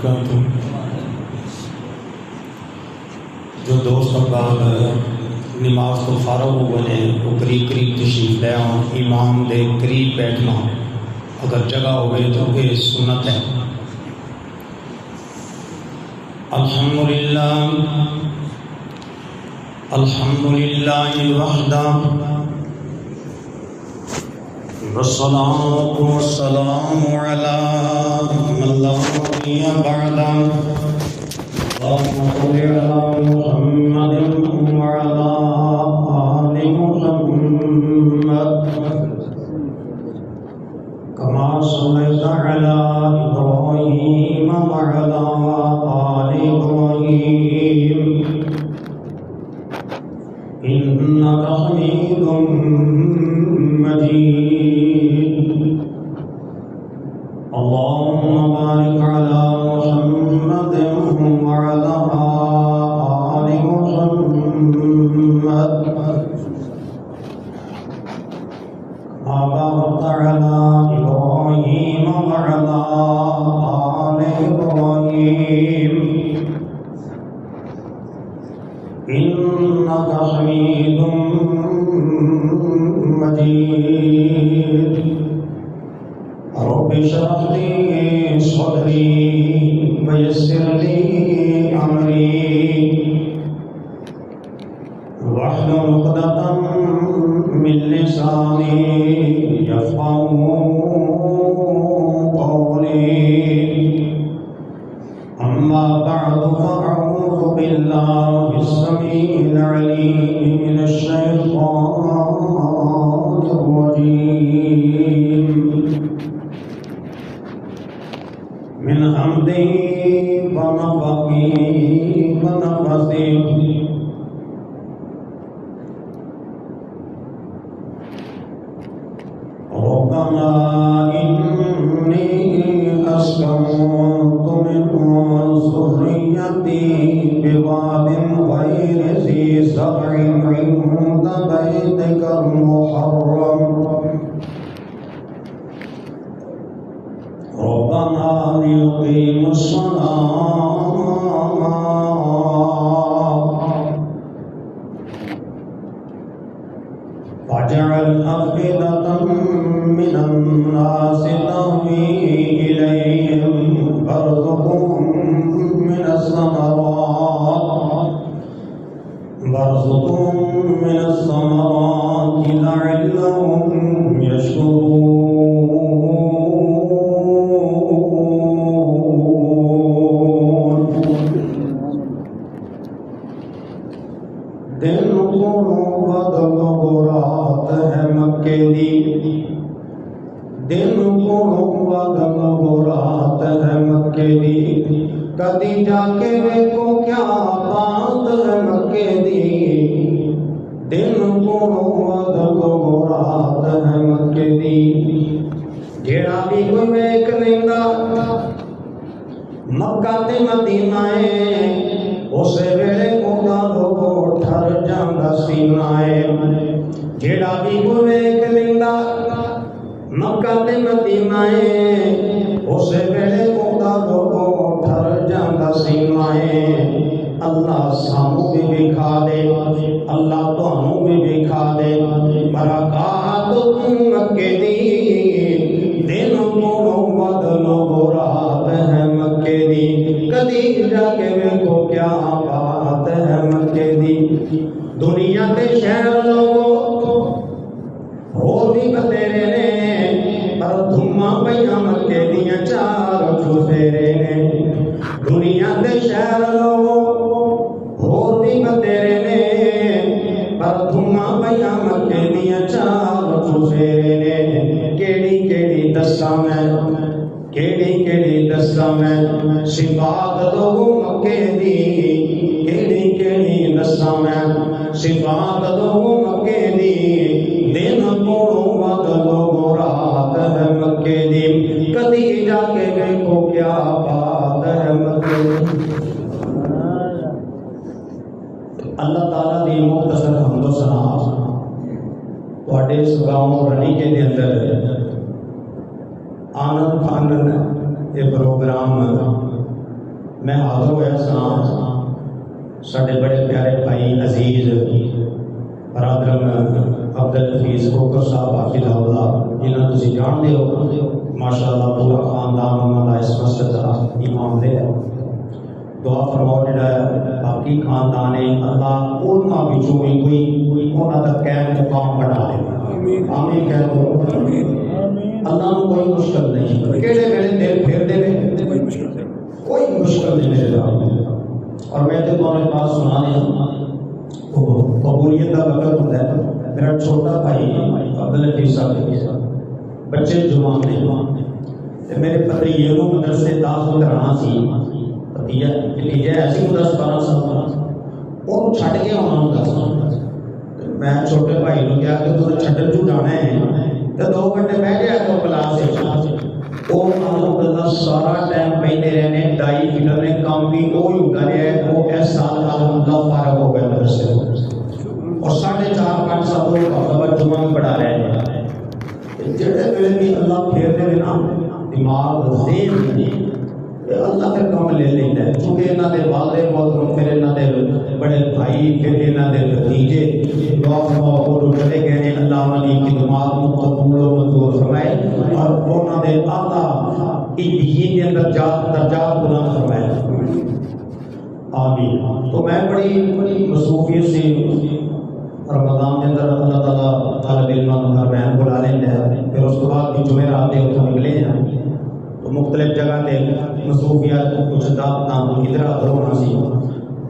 وبرکاتہ۔ جو دوست احباب نماز تو فارغ ہوئے ہیں وہ قریب تشریف لے آؤ، امام دے قریب بیٹھنا اگر جگہ ہوئے تو یہ سنت ہے۔ الحمدللہ وحدہ والصلاة والسلام على من لا نبي بعده اللهم صل على محمد وعلى آل محمد كما صليت على إبراهيم وعلى آل إبراهيم إنك حميد مجيد اللهم بارك على محمد وعلى آل محمد كما باركت على إبراهيم وعلى آل إبراهيم إنك حميد مجيد رب اشرح لي صدري ويسر لي أمري واحلل عقدة من لساني يفقهوا قولي أما بعد فأعوذ بالله السميع العليم من الشيطان الرجيم من حمده ونفخه ونفثه ربنا إني أسكنت من ذريتي بواد غير ذي زرع عند بيتك المحرم ربنا ليقيموا الصلاة فاجعل أفئدة من الناس تهوي إليهم وارزقهم من الثمرات لعلهم يشكرون دن کو بدل رات ہے مکے دی دن کو بدل رات ہے مکے دی کدی جا کے ویکھو کیا بات ہے مکے دی دن کو بدل رات ہے مکے دی جیڑا بھی کوئی ویکھ لیندا مکہ تے مدینہ ہے اسے ویلے اودا لوگو ٹھر جاندا سینہ ہے جیڑا بھی کوئی ویکھ لیندا مکہ تے مدینہ ہے اسے ویلے اودا لوگو ٹھر جاندا سینہ ہے اللہ سانو بھی دکھا دے اللہ تانوں بھی دکھا دے برکات مکے دی دن کو بدلو رات ہے مکے دی کدی جا کے ویکھو کیا بات ہے مکے دی دنیا کے شہر لوگو ہو بھی بتیرے نے پر دھما پیاں مکے دیاں چار چوفیرے نے دنیا کے شہر لوگو ہو بھی بتیرے نے پر دھما پیاں مکے دیاں چار چوفیرے نے کیڑی کیڑی دساں میں صفات دو مکے دی کیڑی کیڑی دساں میں صفات دو مکے دی دن کوڑوں وقت دو رات ہے مکے دی کدی جا کے دیکھو کیا بات ہے مکے دی اللہ تعالیٰ دی مختصر حمد و ثنا تواڈے اس گاؤں رنیکے دے اندر آنند پھانند یہ پروگرام میں حاضر ہوا سلام سارے بڑے پیارے بھائی عزیز برادر عبدالحفیظ کوکر صاحب حافظ اللہ جنہوں تسی جانتے ہو ماشاءاللہ پورا خاندان انہوں کا اس مسجد کا امام دے دعا فرماؤ جڑا باقی خاندان ہے اللہ انہاں وچوں بھی کوئی انہاں دا قائم مقام بنا لے آمین کہہ دو اللہ کو کوئی مشکل نہیں کیڑے ویلے دل پھیر دے کوئی مشکل نہیں میرے رب اور میں تو تمہارے پاس سنا دیا قبولیت کا وقت ہوتا ہے میرا چھوٹا بھائی عبدالحفیظ صاحب بچے جوان نے میرے بھتیجے کو مدرسے داخل کرانا سی بھتیجا ایسی کو 10-12 سال اور چھڈ کے آنا دس میں چھوٹے بھائی کو کہا کہ تو چھڈن جو جانا ہے تو 2 گھنٹے بہ گیا تو کلاس اور الحمدللہ سارا ٹائم پہنے رہنے ڈائی فکر نے کام بھی وہی ہوتا رہا ہے وہ اس سال الحمدللہ فارغ ہو گیا مدرسے اور 4.5-5 سال وہ جمعہ میں پڑھا رہے ہیں جڑے ویلے بھی اللہ پھیر دے نا دماغ ذہن اللہ پھر کام لے لیتا ہے چونکہ انہاں دے والد محترم پھر انہاں دے بڑے بھائی پھر انہاں دے بھتیجے دعا فرماؤ وہ چلے گئے ہیں اللہ علی کی دماغ کو قبول و منظور فرمائے اور انہاں دے اعلیٰ کی دین کے اندر درجات بلند فرمائے آمین تو میں بڑی مصروفیت سے رمضان کے اندر اللہ تعالیٰ طالب علم گھر میں بلا لینا ہے پھر اس کے بعد بھی جمعرات کے اتوں نکلے ہیں تو مختلف جگہ تے مصروفیات کچھ دعوت نام ادھر ادھر ہونا سی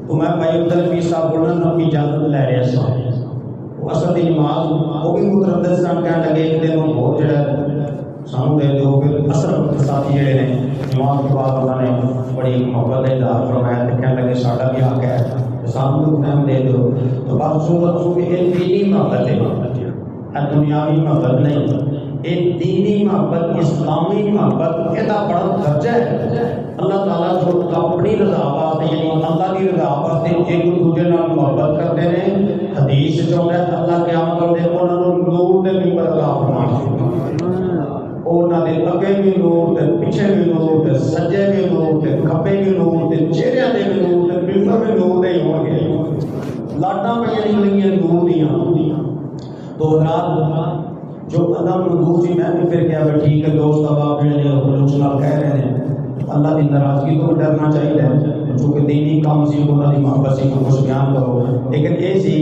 تو میں بھائی عبدالحفیظ صاحب بولن اپنی اجازت لے رہا سا وہ اصل کی نماز وہ بھی متردد سن کہنے لگے ایک دن بہت جڑا سانو دے دو پھر اصل ساتھی جڑے نے نماز کے بعد انہوں نے بڑی محبت کا اظہار فرمایا تو کہنے لگے ساڈا بھی حق ہے سانو بھی ٹائم دے دو تو بات سو کہ یہ دینی محبت ہے دنیاوی محبت نہیں ایک دینی محبت اسلامی محبت یہ بڑا درجہ ہے اللہ تعالیٰ جو اپنی رضا واسطے یعنی اللہ کی رضا واسطے ایک دوسرے نال محبت کرتے ہیں حدیث چاہتا ہے اللہ قیامت والے دن انہوں نے نور دے منبر عطا فرمائے انہاں دے اگے بھی نور تے پیچھے بھی نور تے سجے بھی نور تے کھبے بھی نور تے چہرے تے بھی نور تے منبر بھی نور دے ہون گے لاٹاں پہ نکلیاں نور دیاں تو رات جو عدم نور سی میں بھی پھر کیا ٹھیک ہے دوست اب آپ جڑے خلوص نال کہہ رہے ہیں اللہ کی ناراضگی تو ڈرنا چاہیے چونکہ دینی کام سی انہاں دی محبت سی کچھ بیان کرو لیکن یہ سی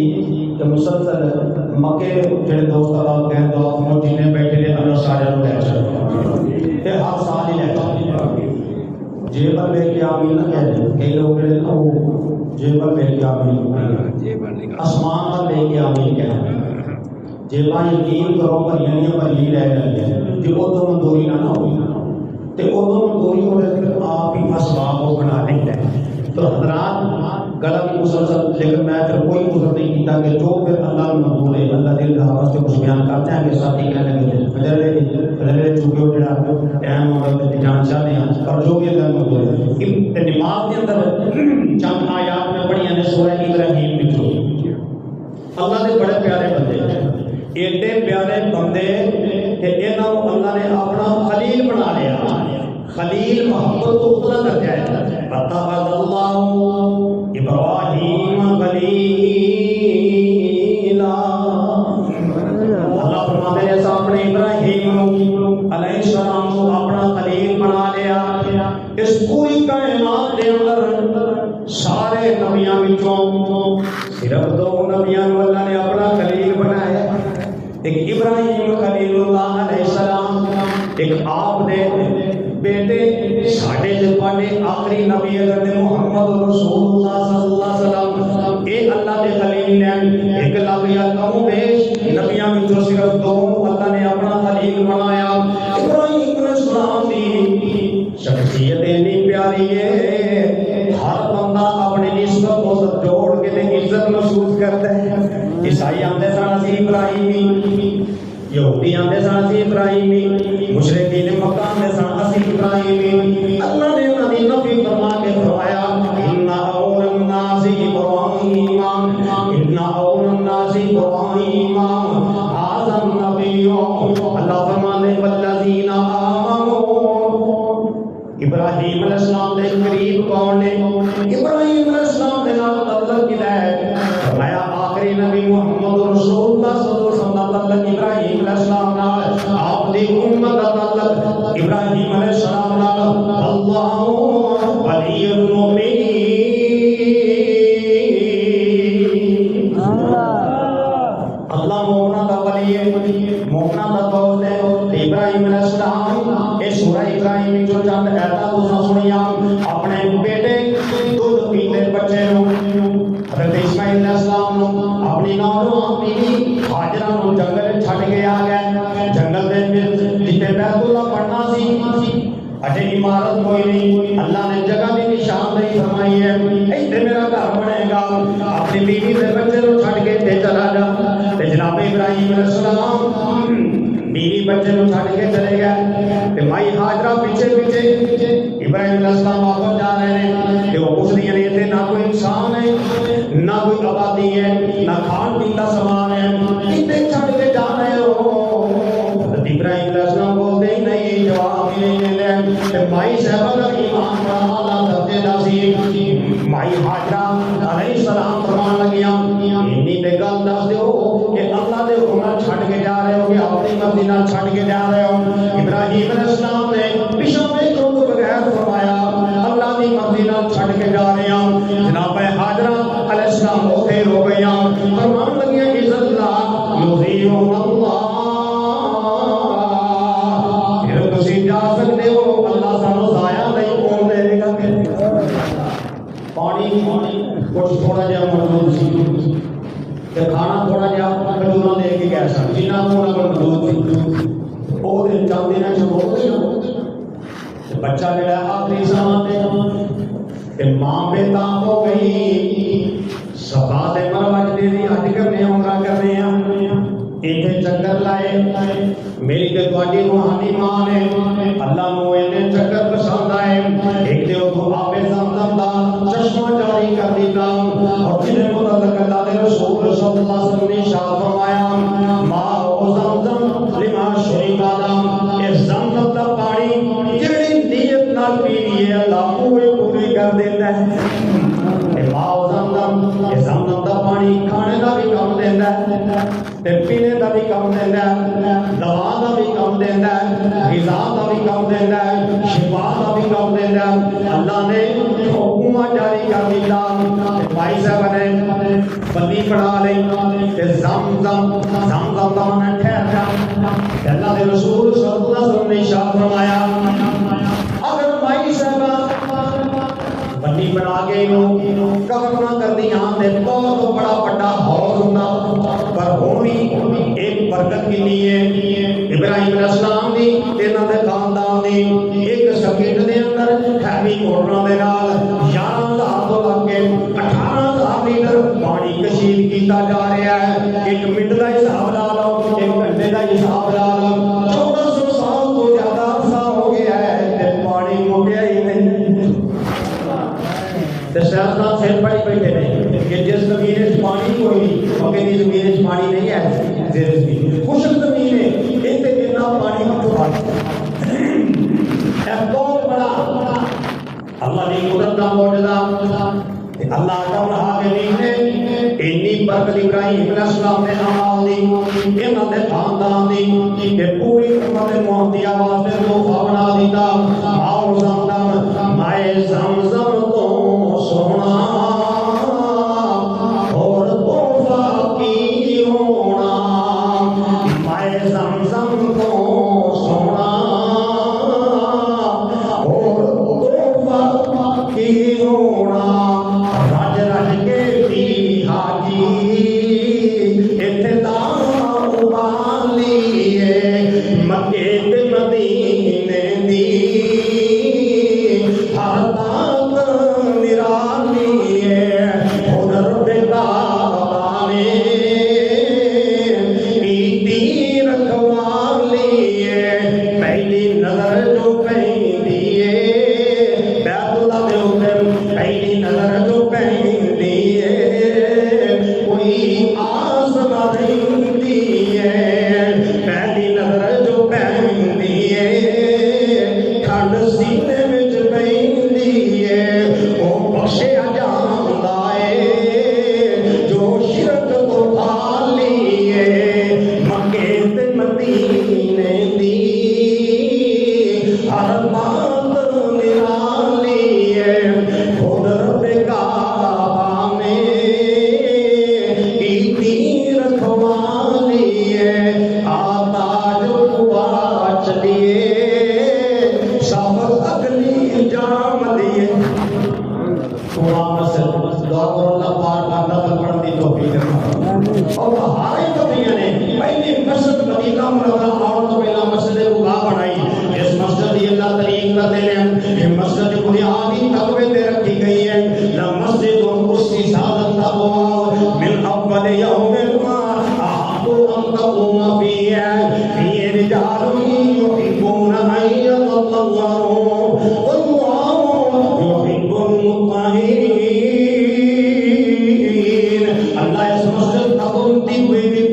کہ مسلسل مکے جڑے دوست اب آپ کہہ دو آپ جنہیں بیٹھے نے اللہ سارے لے چلے تے ہر سال ہی لے چلے جیبر لے کے آمین نہ کہہ دیں کئی لوگ کہتے ہیں وہ جیبر لے کے آمین آسمان پر لے کے آمین کہہ دیں جیباں یقین کرو پر یعنی پر ہی رہ گئے جو ادو مندوری نہ ہوئی تے ادو مندوری ہو رہے تھے آپ ہی اسباب کو بنا لیتے ہیں تو حضرات گلا بھی مسلسل لیکن میں پھر کوئی مصر نہیں کیتا کہ جو پھر اللہ منظور ہے اللہ دل کا حوث سے کچھ بیان کرتے ہیں کہ ساتھی کہنے لگے فجر چونکہ وہ جڑا ٹائم ہوگا تے جان چاہتے ہیں اور جو بھی اللہ منظور ہے نماز کے اندر چند آیات میں پڑھی ہیں سورہ ابراہیم میں اللہ کے بڑے پیارے بندے ایڈے پیارے بندے کہ انہاں کو اللہ نے اپنا خلیل بنا لیا خلیل محبت تو اتنا کر جائے اتخذ اللہ ابراہیم خلیلا اللہ فرماتے ہیں ایسا اپنے ابراہیم علیہ السلام کو اپنا خلیل بنا لیا اس پوری کائنات کے اندر سارے نبیاں وچوں صرف 2 نبیاں کو اللہ نے اپنا خلیل بنایا ایک ابراہیم خلیل اللہ علیہ السلام ایک آپ دے بیٹے ساڑھے جبانے آخری نبی حضرت محمد رسول اللہ صلی اللہ علیہ وسلم اے اللہ دے خلیل نے ایک لگیا کم بیش نبیاں میں جو صرف 2 اللہ نے اپنا خلیل بنایا ابراہیم علیہ السلام دی شخصیت اتنی پیاری ہے ہر بندہ اپنی نسبت کو جوڑ کے عزت محسوس کرتا ہے عیسائی آتے سن اسی ابراہیمی یہودی آتے سن اسی ابراہیمی مشرکین مکہ آتے سن اسی ابراہیمی اللہ نے انہاں دی نفی فرما کے فرمایا ان اول الناس ابراہیم ان اول الناس ابراہیم هذا النبی اللہ فرمانے والذین آمنوا ابراہیم علیہ السلام نے قریب کون نے؟ ابراہیم علیہ السلام دے نال تعلق کیتا ہے؟ فرمایا آخری نبی محمد رسول اللہ صلی اللہ علیہ وسلم دا تعلق ابراہیم علیہ السلام نال، آپ دی امت دا تعلق ابراہیم علیہ السلام نال۔ اللہ ولی المؤمنین، اللہ مومنا دا ولی ہے، مومنا دا دوست ہے۔ ابراہیم علیہ السلام اس سورہ ابراہیم جو چند آیات تساں سنیاں، اپنے بیٹے دودھ پیندے بچے نو حضرت اسماعیل علیہ السلام نو اپنی نوجوان بیوی ہاجرہ نو جنگل چھڈ کے آ گئے۔ جنگل دے وچ جتھے بیت اللہ بننا سی، اجے عمارت کوئی نہیں، اللہ نے جگہ دی نشاندہی فرمائی ہے، ایتھے میرا گھر بنے گا، اپنی بیوی تے بچے نو چھڈ کے تے چلا جا۔ تے جناب ابراہیم علیہ السلام بیوی بچے نو چھڈ کے چلے گئے تے مائی ہاجرہ پیچھے پیچھے ابراہیم علیہ السلام واپس جا رہے ہیں کہ وہ پوچھدی ہیں تے نہ کوئی انسان ہے، نہ کوئی آبادی ہے، نہ کھان پین کا سامان ہے، کتے چھڈ کے جا رہے ہو؟ ابراہیم علیہ السلام بولتے ہی نہیں، جواب ہی نہیں دیندے۔ تے مائی صاحبہ دا ایمان بڑا اعلیٰ درجے دا سی۔ مائی ہاجرہ علیہ السلام فرمان لگیاں، اینی تے گل دس دیو کہ اللہ دے حکم چھڈ کے جا رہے ہو کہ اپنی مرضی نال چھڈ کے جا رہے ہو؟ ابراہیم علیہ السلام نے پیچھوں ویکھن تو بغیر فرمایا اللہ دی مرضی نال چھڈ کے جا رہے ہاں۔ جناب ہاجرہ علیہ السلام اوتھے رو گئیاں، فرمان لگیاں عزت اللہ یضیعون اللہ، پھر تسی جا سکتے ہو، اللہ سانو ضائع نہیں ہون دے گا۔ پانی کچھ تھوڑا جہا موجود سی تے کھانا تھوڑا جہا کھجوراں دے کے گئے سن، جنہ تھوڑا کوئی موجود سی وہ دن چند دن چھوڑ بچہ جڑا آخری سامان تے ماں بے تاب ہو گئی، صفا تے مروہ دی حج کرنے عمرہ کرنے ایتھے چکر لائے، میری تے تواڈی روحانی ماں نے اللہ نو اینے چکر پسند آئے، ایک تے او آب زمزم دا چشمہ جاری کر دیتا، اور جنہیں متعلق اللہ دے رسول صلی اللہ علیہ وسلم نے ارشاد فرمایا ماء زمزم لما شرب له، اے زمزم دا پانی جڑی نیت نال پی لیے اللہ اوے پوری کر دیندا ہے۔ ماء زمزم، اے زمزم دا پانی کھانے دا بھی کام دیندا ہے تے پینے دا بھی کام دیندا ہے، دوا دا بھی کام دیندا ہے، غذا دا بھی کام دیندا ہے، شفا دا بھی کام دیندا ہے۔ اللہ نے حکم جاری کر دیتا، بھائی صاحب نے بندی پڑھا لئی تے زمزم زمزم دا من ٹھہر جا۔ اللہ دے رسول صلی اللہ علیہ وسلم نے ارشاد فرمایا اگر بھائی صاحب بندی بنا کے کور نہ کر دی ہاں تے بہت بڑا بڑا حوض ہوندا، پر ہوئی ایک برکت کی لیے ابراہیم علیہ السلام دی انہاں دے خاندان دی ایک سکیٹ دے اندر ہیوی موٹراں دے نال 11,000 تو لگ کے 18,000 لیٹر پانی کشید کیتا جا رہا ہے۔ ایک منٹ دا حساب لا لو، ایک گھنٹے دا حساب لا لو، 1400 سال تو زیادہ عرصہ ہو گیا ہے تے پانی مکیا ہی نہیں۔ تے سیاستدان سر پڑی بیٹھے نے کہ جس زمین وچ پانی کوئی نہیں، اور کہندی زمین وچ پانی نہیں ہے، زیر زمین خشک زمین ہے، اتنے کتنا پانی کتوں آ بہت بڑا اللہ کی قدرت کا معجزہ۔ اللہ تعالیٰ حاکمین نے اتنی برکت ابراہیم علیہ السلام نے اعمال دی، انہاں دے خاندان دی کہ پوری امت محمدیہ واسطے تحفہ بنا دیتا۔ آؤ زمزم مائے زمزم تو سونا اور تحفہ کی ہونا، مائے زمزم تو سونا اور تحفہ کی ہونا، رج رج کے پی حاجی اتدار ابال لیے، مکے تے مدینے دی ہر تقوی تے رکھی گئی ہے لمسجد اسست على التقوى من اول يوم احق ان تقوم فيه رجال يحبون ان يتطهروا والله يحب المطهرين اللہ اس مسجد کی ہوئی بھی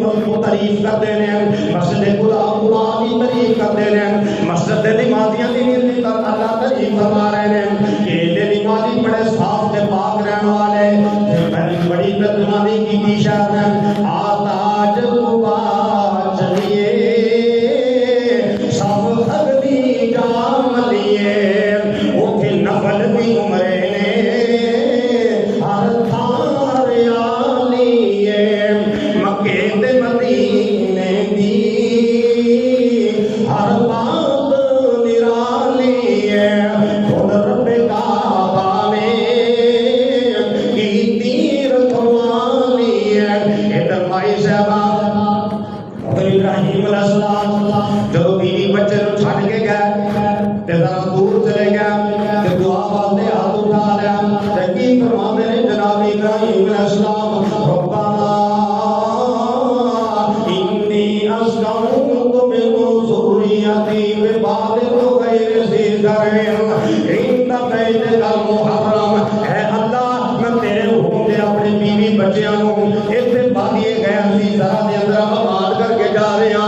تعریف کرتے ہیں مسجد غلام کی تعریف کرتے ہیں مسجد نمازیاں دی اللہ تعریف فرما رہے ہیں کہ یہ نمازی بڑے صاف تے پاک رہن والے بڑی ترجمانی کی شان ہے آتاج صبح چلیے سب اگلی جام لیے اٹھے نفل بھی عمرے نے ہر تھار آلیے مکے تے مدینے دی ہر بات نرالی ہے خود رب کعبہ نے کی تیر کھوالی ہے ادھر مائی صاحبہ ابراہیم علیہ السلام جو بیوی بچے نو چھڈ کے گئے تے ذرا دور چلے گئے تے دعا واسطے ہاتھ اٹھا لیا تے کی فرماندے نے جناب ابراہیم علیہ السلام ربنا انی اسکنت من ذریتی ببعض غیر ذی زرع عند بیتک المحرم اے اللہ میں تیرے حکم دے اپنی بیوی بچیاں نو ایتھے بادیے گئے سی ذرا دے اندر آباد کر کے جا رہے ہیں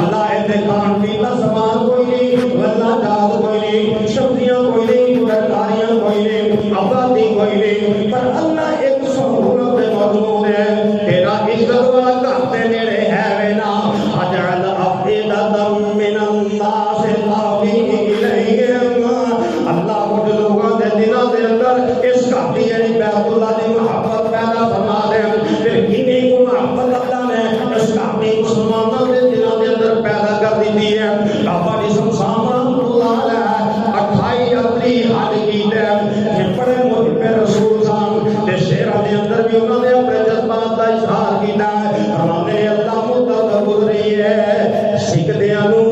اللہ ایتھے کھان پین دا سامان کوئی نہیں غلہ جات کوئی نہیں سبزیاں کوئی نہیں ترکاریاں کوئی نہیں آبادی کوئی نہیں پر اللہ ایک سہولت موجود ہے تیرا عزت والا گھر تے نیڑے ہے وینا اجعل افئدۃ من الناس تهوی الیہم اللہ کچھ لوگوں دے دلوں دے اندر اس گھر دی یعنی بیت اللہ دی محبت پیدا فرما دے پھر کتنی کو محبت اللہ نے اس گھر دی مسلمانوں دے دلوں دے اندر پیدا کر دی ہے بابا دی شمشان رحمۃ اللہ علیہ 28 اپریل حج کیتے یہ بڑے محب رسول سان تے شہراں دے اندر بھی انہوں نے اپنے جذبات دا اظہار کیتا ہے ہمارے اللہ مدت گزری ہے سکھدیاں نو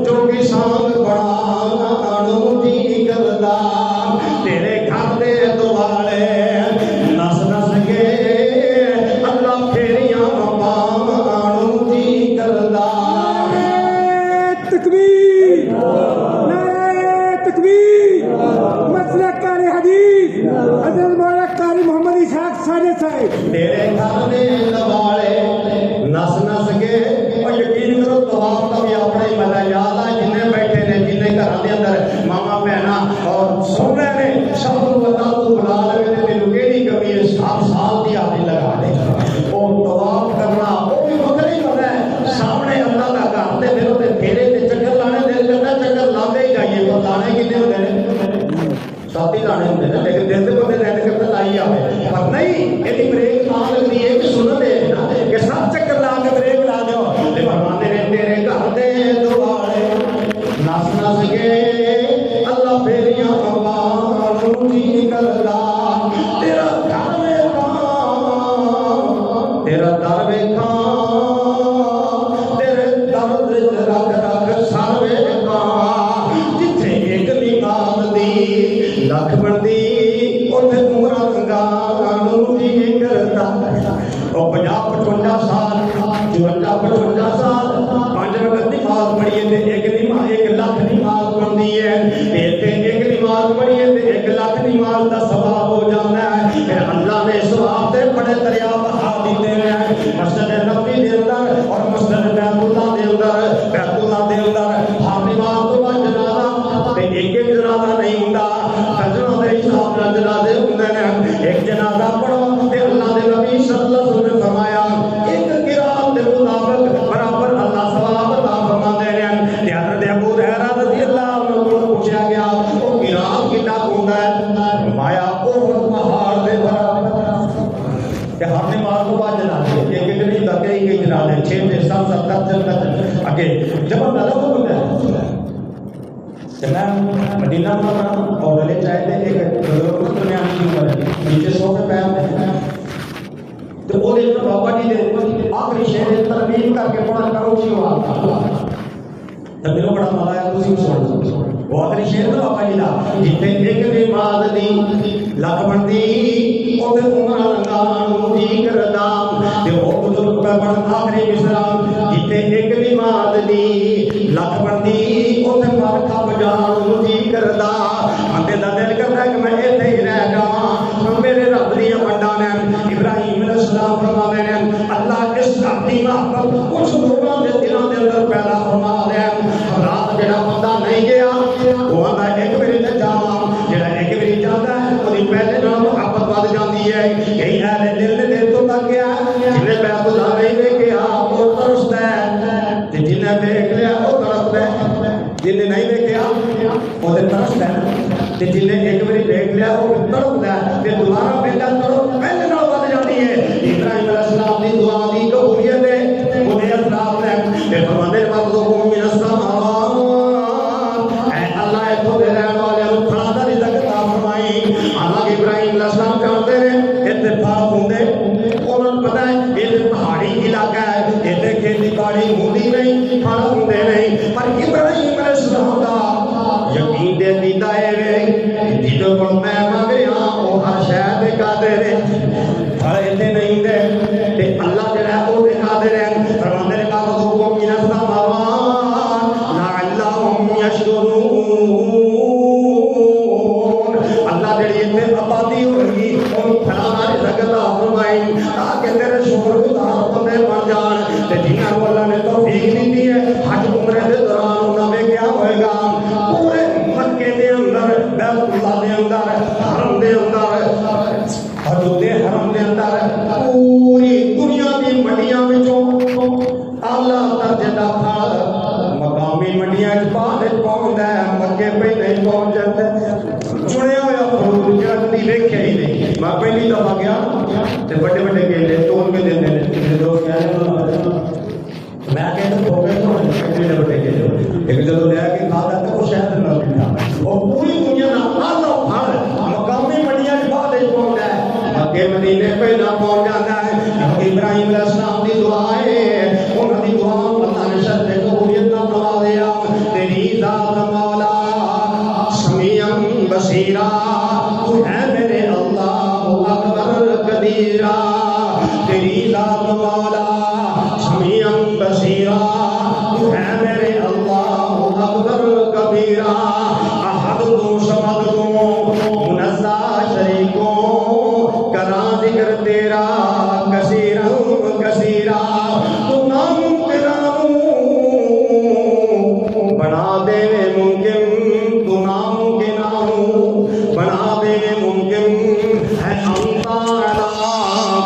جو کہ سانگ بڑھانو جی کردا تیرے گھر دے دوالے نس نس کے اللہ پھیریاں پانو جی کردا تکبیر نعرہ تکبیر مسلک کاری حدیث حضرت مولانا قاری محمد اسحاق ساجد صاحب تیرے گھر دے دوالے نس نس کے اور یقین کرو طواف کا بھی اپنا ہی مزہ یاد آ جنہیں بیٹھے نے جنہیں گھر دے اندر ماما بہنا اور سن رہے نے سب کو بتا تو بلا لے تے مینوں کیڑی کمی ہے 7 سال دی آدھی لگا دے اور طواف کرنا وہ بھی وکری ہوتا ہے سامنے اللہ دا گھر تے پھر تے پھیرے تے چکر لانے دل کرتا چکر لاندے ہی جائیے وہ لانے کتنے ہوندے نے ساتھی لانے ہوندے نے لیکن دل تے بندے رہن کرتا لائی آوے پر نہیں ایڈی بریک نہ لگدی ہے کہ سن دے نا کہ سب چکر لا کے بریک لا دیو تے فرماندے نے تیرے گھر دے دوالے نس نس کے اللہ پھیریاں پاوانو جی کردا تیرا گھر تیرا در ویکھاں تیرے در وچ رکھ رکھ سر ویکھاں جتھے ایک نماز دی لکھ بندی اوتھے عمراں گانو جی کردا او 50-55 سال 54-55 سال 5 وقت نماز پڑھیے تے ایک لکھ نماز پڑھنی ہے تے ایک نماز پڑھیے تے 1 لکھ نماز دا ثواب ہو جاتا ہے پھر اللہ نے ثواب دے بڑے دریا بہا دیتے ہیں مسجد نبوی دے اندر اور مسجد بیت اللہ دے اندر ہر نماز تو بعد جنازہ تے ایک جنازہ نہیں ہوندا سجنا دے حساب نال جنازے ہوندے نے ایک جنازہ پڑھو تے اللہ دے نبی صلی اللہ علیہ وسلم نے فرمایا ایک قرات دے مطابق برابر اللہ ثواب عطا فرماندے نے تے حضرت ابو ہریرہ رضی اللہ عنہ کو پوچھا گیا او قرات کتنا ہوندا ہے فرمایا احد پہاڑ دے برابر کہ ہر نماز کو بعد جنازے ایک نہیں تک ایک جنازے 6 سے 7 اگے جب اللہ ہوتا ہے میں مدینہ منورہ اور گلے چائے تھے ایک بزرگ درمیان کی عمر ہے نیچے سو کے پیر تو وہ دیکھنا بابا جی دے آخری شہر ترمیم کر کے پڑھا کرو چی ہوا تب دلوں بڑا مزہ آیا تسی سن وہ آخری شہر تو بابا جی دا جتنے ایک نماز دی لکھ بندی اوتے عمر لنگان جی کردا تے او بزرگ پہ بن آخری مصرا جتے ایک بھی مات دی لکھ بندی اوتے مر کھپ جان جی کردا بندے دا دل کردا کہ میں ایتھے ہی رہ جاواں میرے رب دی منڈا نے ابراہیم علیہ السلام فرماتے ہیں اللہ اس اپنی محبت کچھ لوگوں دے دلوں دے اندر پیدا فرما دے رات جڑا بندہ نہیں گیا وہ آندا ایک باری تے جاواں جڑا ایک باری جاندا ہے اودی پہلے نال محبت ود جاندی ہے کئی اہل دل نے دل تو تک گیا جنے بیت اللہ نہیں ویکھیا او ترسدا ہے تے جنے ویکھ لیا او تڑپدا ہے جنے نہیں ویکھیا او تے ترسدا ہے تے جنے ایک باری ویکھ لیا او تڑپدا ہے تے دوبارہ ویکھدا تڑپ پہلے نال ود جاندی ہے ابراہیم علیہ السلام دی دعا دی قبولیت ہے اونے اثرات ہے تے فرماندے مردوں من السماوات اے اللہ اے تو دے رہن والے نوں کھڑا دا رزق عطا فرمائی اللہ ابراہیم علیہ السلام جانتے نے اتفاق ہوندے انہاں نوں پتہ ہے یہ پہاڑی علاقہ ہے ایتھے کھیتی باڑی ہوندی نہیں پھل ہوندے نہیں پر ابراہیم علیہ السلام دا یقین دے دیتا ہے جدوں کول میں منگیا او ہر شے دے قادر ہے پھل ایتھے نہیں دے تے اللہ جڑا ہے او دے قادر ہے فرماندے نے مردوں من السماوات لعلهم یشکرون اللہ جڑی اتنے آبادی ہوگی ان پھلانا رزق عطا فرمائی تاکہ تیرے شکر گزار بندے بن جان تے جنہاں کو اللہ نے توفیق دیتی ہے حج عمرے دے دوران انہاں نے کیا ہوئے گا پورے مکے دے اندر بیت اللہ دے اندر حرم دے اندر حدود حرم دے اندر پوری دنیا دی منڈیاں وچوں اعلیٰ درجے دا پھل مقامی منڈیاں بعد پہنچدا ہے مکے پہ نہیں پہنچ جاتا چنیا ہوا فروٹ جڑا کدی ویکھیا ہی نہیں میں پہلی دفعہ گیا تے بڑے بڑے کیلے تول کے دیندے نے میرے دوست کہنے میں کہتا بھوکے تو بڑے بڑے کیلے ایک جدوں لے کے کھادا تے وہ شہر نہ ملتا اور پوری دنیا دا اعلیٰ پھل مقامی منڈیاں بعد پہنچدا ہے مکے مدینے پہ نہ پہنچ جاتا ہے ابراہیم علیہ السلام دی دعا ہے انہاں دی دعا اللہ نے شرط قبولیت نہ فرما دیا تیری ذات مولا سمیع بصیر تو ہے میرے اللہ اکبر قدیر تیری ذات مولا سمیع بصیر تو ہے میرے اللہ اکبر کبیر احد تو صمد تو منزہ شریکوں کراں ذکر تیرا کثیرا کثیرا تو ناممکن بنا دے ممکن تو ناممکن بنا دے ممکن ہے انت علی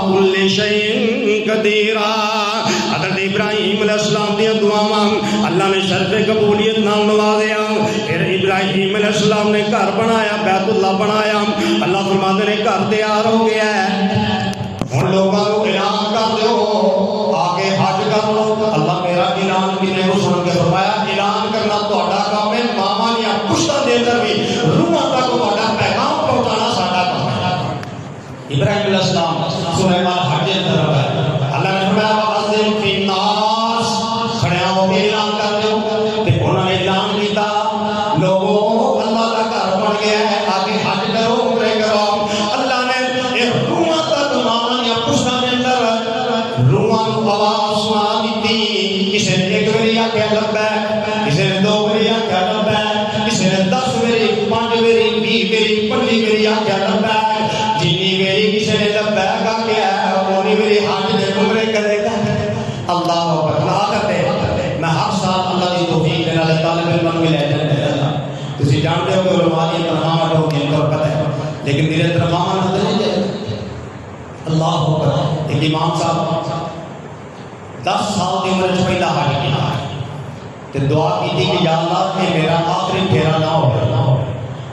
کل شیء قدیر حضرت ابراہیم علیہ السلام دی دعاواں اللہ نے شرط قبولیت نال نوازیا پھر ابراہیم علیہ السلام نے گھر بنایا بیت اللہ بنایا اللہ فرماتے نے گھر تیار ہو گیا ہے ہن لوگاں کو اعلان کر دیو آ کے حج کر لو اللہ میرا اعلان کنے کو سن کے فرمایا اعلان کرنا تہاڈا کام ہے ماما نے پشتاں دے اندر بھی روحاں تک تہاڈا پیغام پہنچانا ساڈا کام ہے ابراہیم علیہ السلام سورہ حج کے اندر ہے اللہ نے فرمایا وَأَذِّن فِي النَّاسِ کھڑے ہو کے اعلان کر دیو تے انہوں نے اعلان کیتا لوگوں اللہ کا گھر بن گیا ہے آگے حج کرو عمرے کرو اللہ نے ایک روحاں تک ماما نے پشتاں دے اندر روحاں کو آواز سنا دیتی کسی نے ایک باری آکھیا لبیک کسی نے دو باری آکھیا لبیک کسی نے 10 باری 5 باری 20 باری 25 باری آکھیا لبیک جنی باری کسی نے لبیک آکھیا اونی باری حج دے عمرے کرے گا اللہ اکبر لا کرتے میں ہر سال اللہ دی توفیق دے نال طالب علم میں لے جاندے تسی جانتے ہو کہ علماء دی تنخواہ ہو کے کو پتہ ہے لیکن میرے تنخواہ نہ دے اللہ اکبر ایک امام صاحب 10 سال کی عمر پہلا حج کیا تے دعا کی تھی کہ یا اللہ اے میرا آخری پھیرا نہ ہو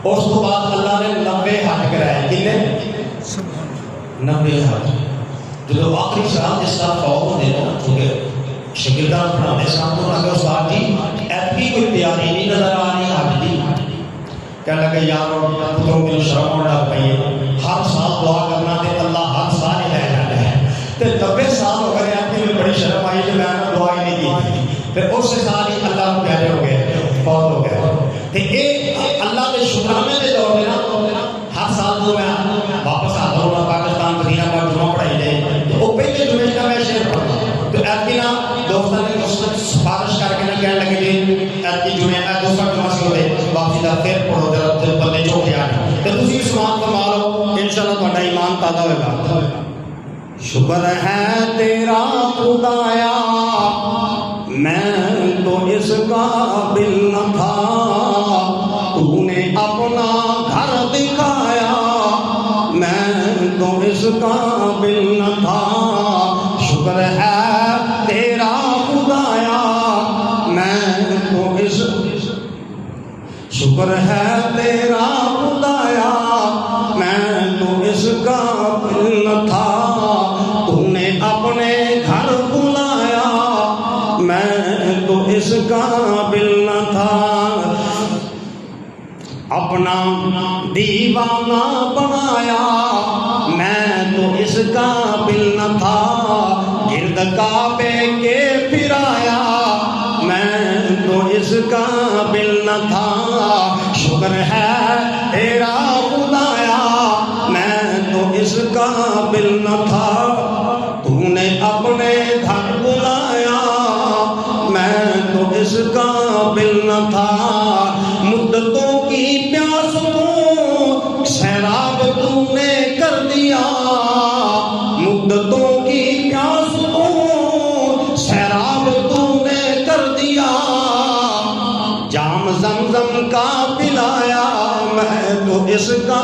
اس تو بعد اللہ نے 90 حج کرائے کتنے 90 حج جو آخری سال جس کا فوت ہوتے ہیں کیونکہ شاگردان پڑھانے ساتھ تو اگر استاد جی ایتھی کوئی تیاری نہیں نظر آ رہی حج دی کہنے لگے یارو پتروں کی شرم ہونے لگ پئی ہر سال دعا کرنا تے اللہ ہر سال ہی لے جاتا ہے تے 90 سال ہو گئے آپ کی بڑی شرم آئی جو میں نے دعا ہی نہیں کی پھر اس سال ہی اللہ کو پیارے ہو گئے فوت ہو گئے تے یہ اللہ کے شکرانے دے دور میں نا ہر سال بعد میں واپس آتا ہوں پاکستان مدینہ پر جمعہ پڑھائی جائے تو وہ پہلے جمعے کا میں شعر پڑھتا تو ایت کی نا دوستوں نے سفارش کر کے نا کہنے لگے جی ایت کی جمعے کا دوسرا جمعہ سے ہوتے واپسی کا پھر پڑھو ذرا بندے چوکھے آ گئے تو تسی سماعت فرما لو انشاءاللہ تہاڈا ایمان تازہ ہوگا. شکر ہے تیرا خدایا میں تو اس قابل نہ تھا تو نے اپنا گھر دکھایا میں تو اس قابل نہ تھا. شکر ہے تیرا خدایا میں تو اس شکر ہے تیرا خدایا میں تو اس قابل نہ تھا تو نے اپنے گھر بلایا میں تو اس قابل نہ تھا. اپنا دیوانہ بنایا میں تو اس قابل نہ تھا گرد کعبے کے پھرایا میں تو اس قابل نہ تھا. شکر ہے تیرا خدایا میں تو اس قابل نہ تھا تو نے اپنے گھر بلایا میں تو اس قابل نہ تھا. مدتوں کی پیاس کو سیراب تو نے کر دیا مدتوں کی پیاس کو سیراب تو نے کر دیا. جام زمزم کا پلایا میں تو اس کا